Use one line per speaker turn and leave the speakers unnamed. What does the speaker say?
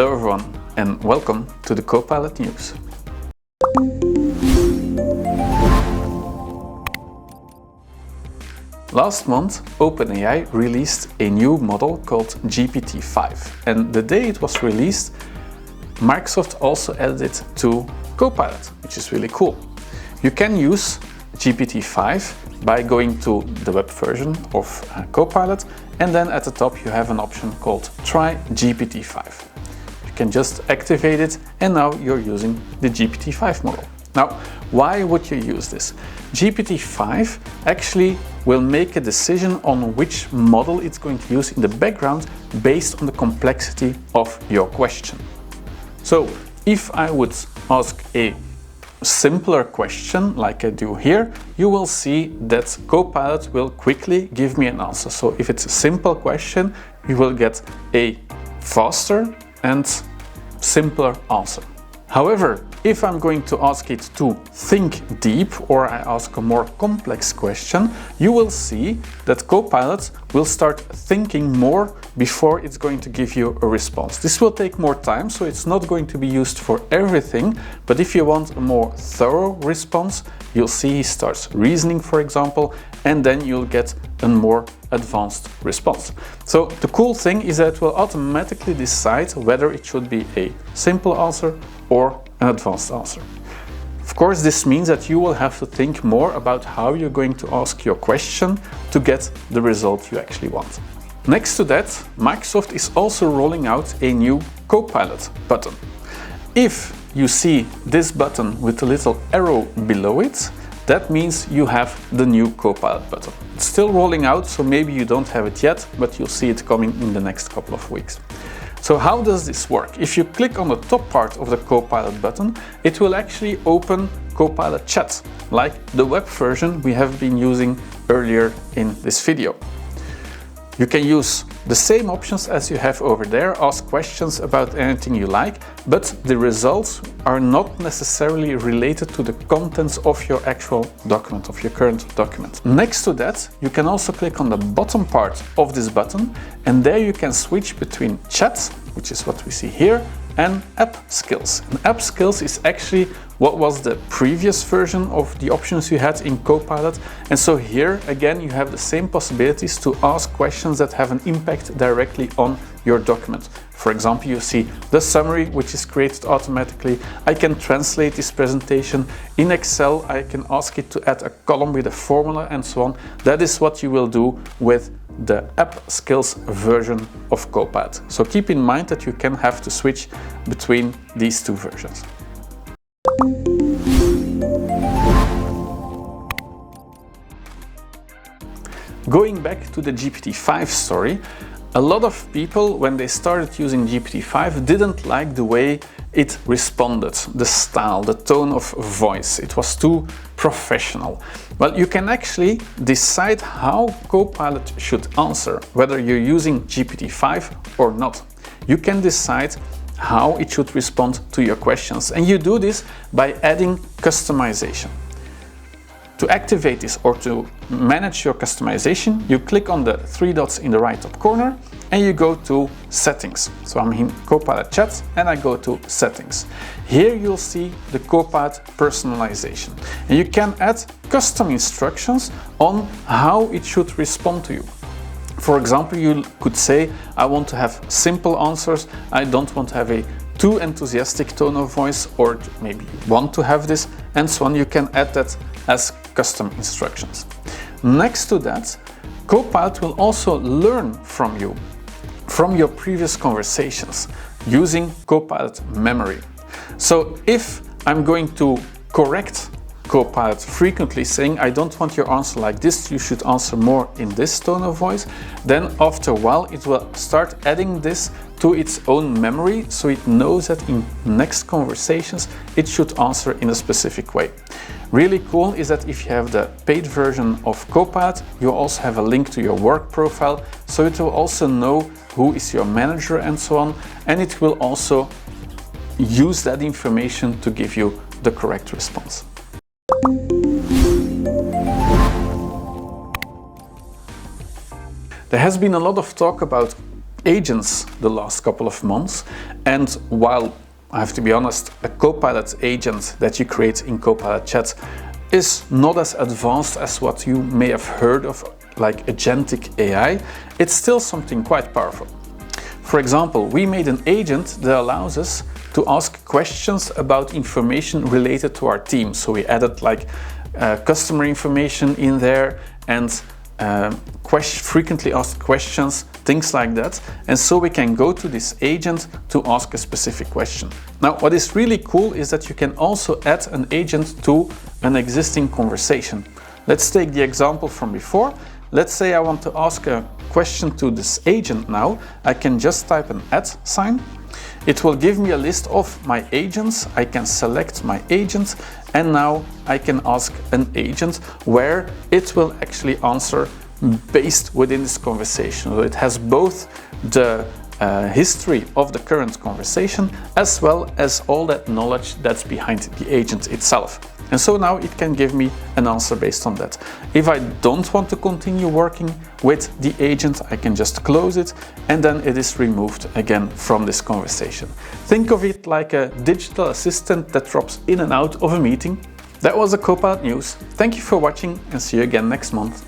Hello everyone and welcome to the Copilot News. Last month, OpenAI released a new model called GPT-5, and the day it was released, Microsoft also added it to Copilot, which is really cool. You can use GPT-5 by going to the web version of Copilot, and then at the top you have an option called Try GPT-5. You can just activate it, and now you're using the GPT-5 model. Now, why would you use this? GPT-5 actually will make a decision on which model it's going to use in the background based on the complexity of your question. So, if I would ask a simpler question like I do here, you will see that Copilot will quickly give me an answer. So if it's a simple question, you will get a faster and simpler answer. However, if I'm going to ask it to think deep, or I ask a more complex question, you will see that Copilot will start thinking more before it's going to give you a response. This will take more time, so it's not going to be used for everything, but if you want a more thorough response, you'll see he starts reasoning, for example, and then you'll get a more advanced response. So the cool thing is that it will automatically decide whether it should be a simple answer or an advanced answer. Of course, this means that you will have to think more about how you're going to ask your question to get the result you actually want. Next to that, Microsoft is also rolling out a new Copilot button. If you see this button with a little arrow below it, that means you have the new Copilot button. It's still rolling out, so maybe you don't have it yet, but you'll see it coming in the next couple of weeks. So how does this work? If you click on the top part of the Copilot button, it will actually open Copilot Chat, like the web version we have been using earlier in this video. You can use the same options as you have over there, ask questions about anything you like, but the results are not necessarily related to the contents of your actual document, of your current document. Next to that, you can also click on the bottom part of this button, and there you can switch between chat, which is what we see here, and app skills. And app skills is actually what was the previous version of the options you had in Copilot. And so here again you have the same possibilities to ask questions that have an impact directly on your document. For example, you see the summary, which is created automatically. I can translate this presentation. In Excel, I can ask it to add a column with a formula and so on. That is what you will do with the app skills version of Copilot. So keep in mind that you can have to switch between these two versions. Going back to the GPT-5 story, a lot of people, when they started using GPT-5, didn't like the way it responded, the style, the tone of voice. It was too professional. Well, you can actually decide how Copilot should answer, whether you're using GPT-5 or not. You can decide how it should respond to your questions, and you do this by adding customization. To activate this or to manage your customization, you click on the three dots in the right top corner and you go to Settings. So I'm in Copilot Chat and I go to Settings. Here you'll see the Copilot personalization, and you can add custom instructions on how it should respond to you. For example, you could say, I want to have simple answers, I don't want to have a too enthusiastic tone of voice, or maybe you want to have this, and so on. You can add that as custom instructions. Next to that, Copilot will also learn from you, from your previous conversations, using Copilot memory. So if I'm going to correct Copilot frequently, saying, I don't want your answer like this, you should answer more in this tone of voice, then after a while it will start adding this to its own memory, so it knows that in next conversations it should answer in a specific way. Really cool is that if you have the paid version of Copilot, you also have a link to your work profile, so it will also know who is your manager and so on, and it will also use that information to give you the correct response. There has been a lot of talk about agents the last couple of months, and while I have to be honest, a Copilot agent that you create in Copilot Chat is not as advanced as what you may have heard of, like agentic AI, it's still something quite powerful. For example, we made an agent that allows us to ask questions about information related to our team. So we added like customer information in there and frequently asked questions, things like that. And so we can go to this agent to ask a specific question. Now, what is really cool is that you can also add an agent to an existing conversation. Let's take the example from before. Let's say I want to ask a question to this agent now. I can just type an @ sign. It will give me a list of my agents. I can select my agent, and now I can ask an agent where it will actually answer based within this conversation. So it has both the history of the current conversation as well as all that knowledge that's behind the agent itself. And so now it can give me an answer based on that. If I don't want to continue working with the agent, I can just close it and then it is removed again from this conversation. Think of it like a digital assistant that drops in and out of a meeting. That was the Copilot news. Thank you for watching and see you again next month.